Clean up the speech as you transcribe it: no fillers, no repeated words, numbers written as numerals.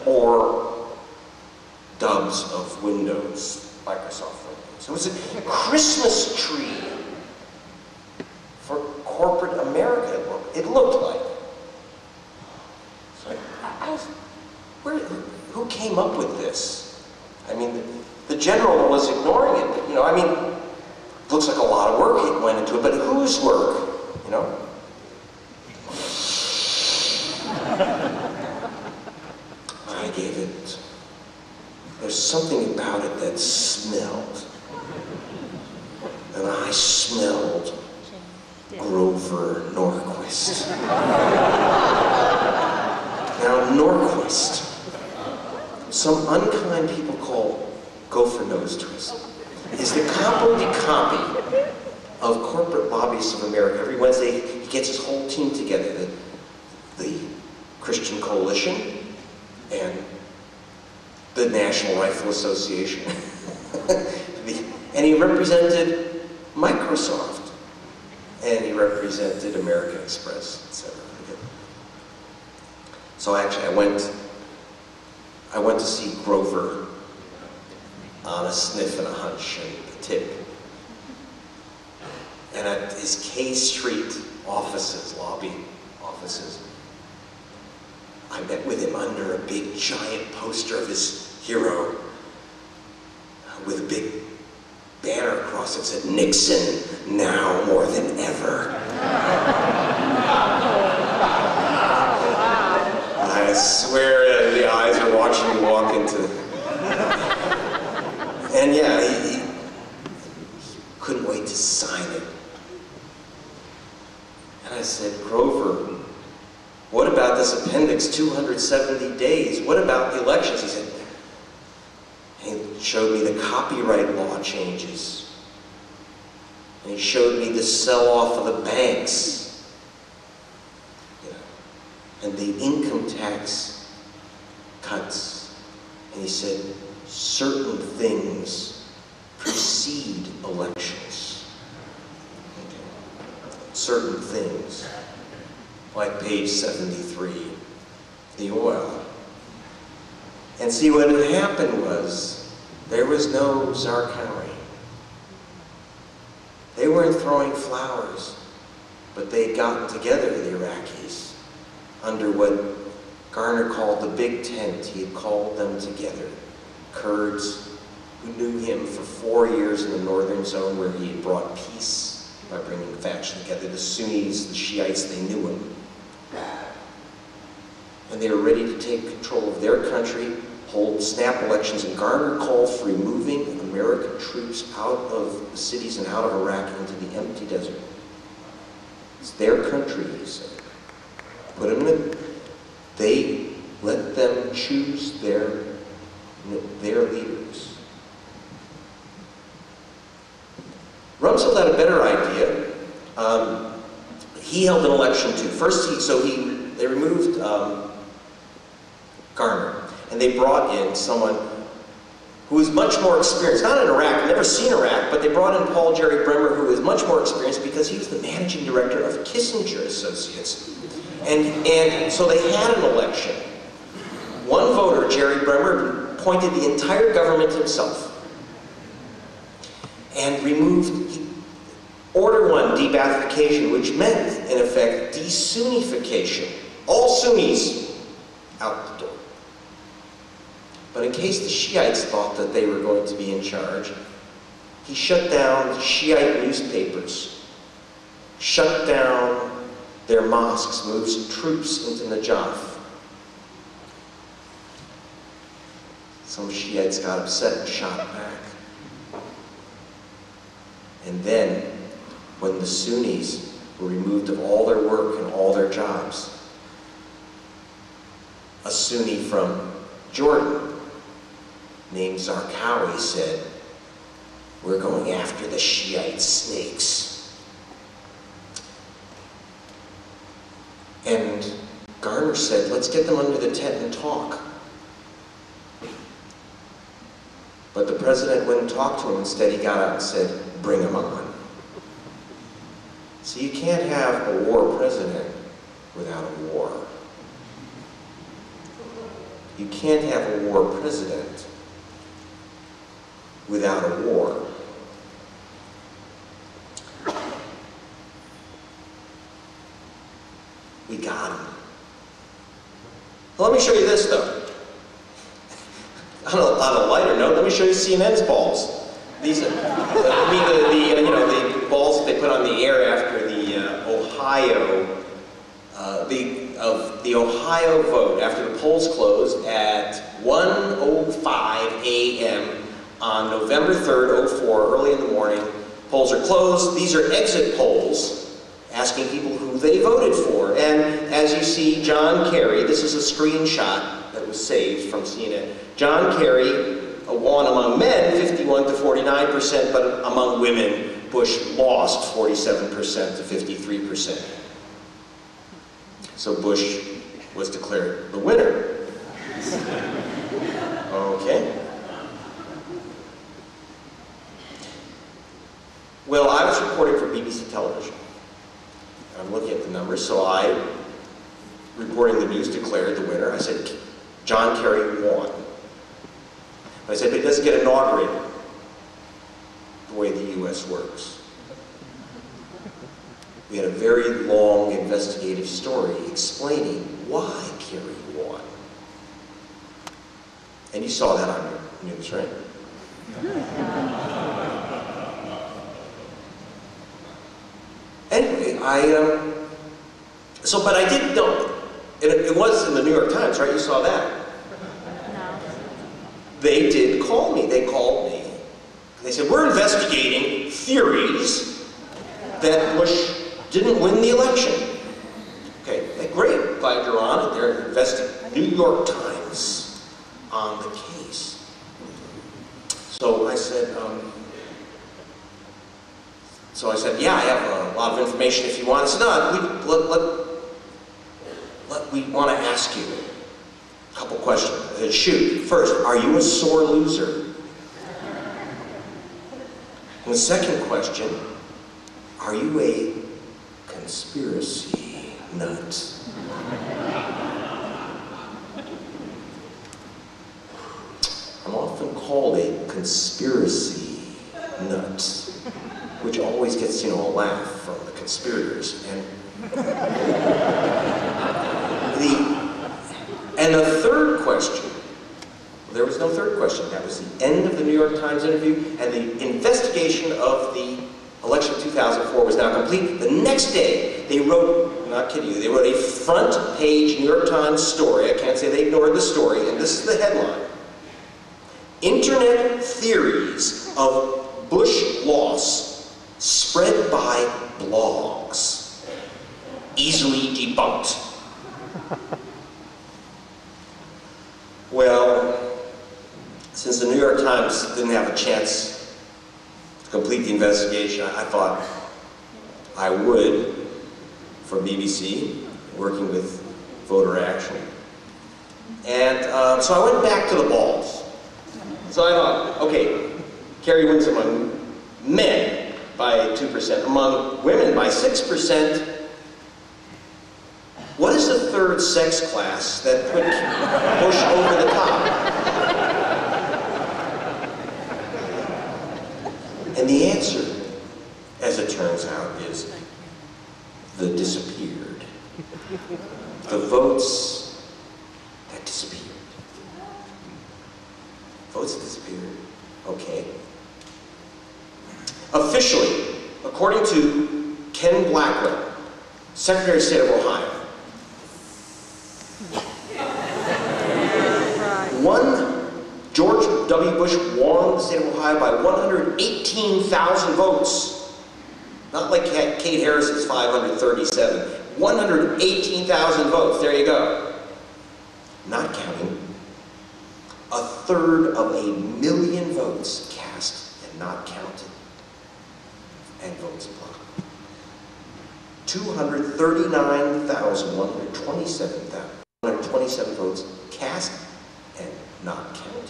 or dubs of Windows, Microsoft Windows. It was a Christmas tree for corporate America, it looked like. So who came up with this? I mean, the general was ignoring it. You know, I mean, it looks like a lot of work went into it, but whose work? You know? I gave it. There's something about it that smelled, and I smelled Grover Norquist. Now, Norquist, some unkind people call gopher nose twist, is the copy of corporate lobbyists of America. Every Wednesday, he gets his whole team together, the Christian Coalition and the National Rifle Association. And he represented Microsoft, and he represented American Express, etc. So actually, I went to see Grover on a sniff and a hunch and a tip. And at his K Street offices, lobby offices, I met with him under a big giant poster of his hero with a big banner across it that said, "Nixon, now more than ever." I swear the eyes are watching me walk into... And yeah, he couldn't wait to sign it. And I said, "Grover, what about this appendix, 270 days? What about the elections?" He said, and he showed me the copyright law changes. And he showed me the sell-off of the banks. You know, and the income tax cuts. And he said, certain things precede elections. Okay. Certain things. Like page 73, the oil. And see, what had happened was, there was no Zarqawi. They weren't throwing flowers, but they'd gotten together, the Iraqis, under what Garner called the Big Tent. He had called them together. Kurds who knew him for 4 years in the northern zone where he had brought peace by bringing the faction together. The Sunnis, the Shiites, they knew him. And they were ready to take control of their country, hold snap elections, and Garner called for removing American troops out of the cities and out of Iraq into the empty desert. It's their country, he said. Put them in. They let them choose their leaders. Rumsfeld had a better idea. He held an election too. First, they removed Garner, and they brought in someone who was much more experienced, not in Iraq, never seen Iraq, but they brought in Paul Jerry Bremer, who was much more experienced because he was the managing director of Kissinger Associates. And so they had an election. One voter, Jerry Bremer, appointed the entire government himself and removed Order 1, de-Baathification, which meant, in effect, de-Sunnification. All Sunnis out the door. But in case the Shiites thought that they were going to be in charge, he shut down Shiite newspapers, shut down their mosques, moved troops into Najaf. Some Shiites got upset and shot back. And then, when the Sunnis were removed of all their work and all their jobs, a Sunni from Jordan named Zarqawi said, "We're going after the Shiite snakes." And Garner said, "Let's get them under the tent and talk." But the president wouldn't talk to him. Instead, he got out and said, "Bring them on." So you can't have a war president without a war. You can't have a war president without a war. We got him. Well, let me show you this, though. On a lighter note, let me show you CNN's balls. These are, the balls that they put on the air after the Ohio vote, after the polls closed at 1:05 a.m. on November 3rd, 04, early in the morning. Polls are closed. These are exit polls asking people who they voted for. And as you see, John Kerry, this is a screenshot that was saved from CNN. John Kerry won among men 51 to 49%, but among women, Bush lost 47% to 53%. So Bush was declared the winner. Okay. Well, I was reporting for BBC television. I'm looking at the numbers, so I, reporting the news, declared the winner. I said, John Kerry won. I said, but he doesn't get inaugurated the way the U.S. works. We had a very long investigative story explaining why Kerry won. And you saw that on your news, right? Anyway, but I didn't know. It was in the New York Times, right? You saw that. No. They did call me. They called me. They said, we're investigating theories that Bush didn't win the election. Okay, great. Glad you're on it. They're investigating. New York Times on the case. So I said, yeah, I have a lot of information if you want. I said, no, we want to ask you a couple questions. I said, shoot. First, are you a sore loser? And the second question, are you a conspiracy nut? I'm often called a conspiracy nut, which always gets, a laugh from the conspirators. And the third question, there was no third question. That was the end of the New York Times interview, and the investigation of the election of 2004 was now complete. The next day, they wrote, I'm not kidding you, they wrote a front-page New York Times story. I can't say they ignored the story, and this is the headline. Internet theories of Bush loss spread by blogs. Easily debunked. Well, since the New York Times didn't have a chance to complete the investigation, I thought I would, for BBC, working with Voter Action. And so I went back to the balls. So I thought, okay, Kerry wins among men by 2%, among women by 6%. What is the third sex class that put Bush over the top? And the answer, as it turns out, is the disappeared. The votes that disappeared. Votes that disappeared. Okay. Officially, according to Ken Blackwell, Secretary of State of Ohio, George W. Bush won the state of Ohio by 118,000 votes. Not like Kate Harris's 537. 118,000 votes. There you go. Not counting a third of 1,000,000 votes cast and not counted. And votes blocked. 239,127 votes cast and not counted.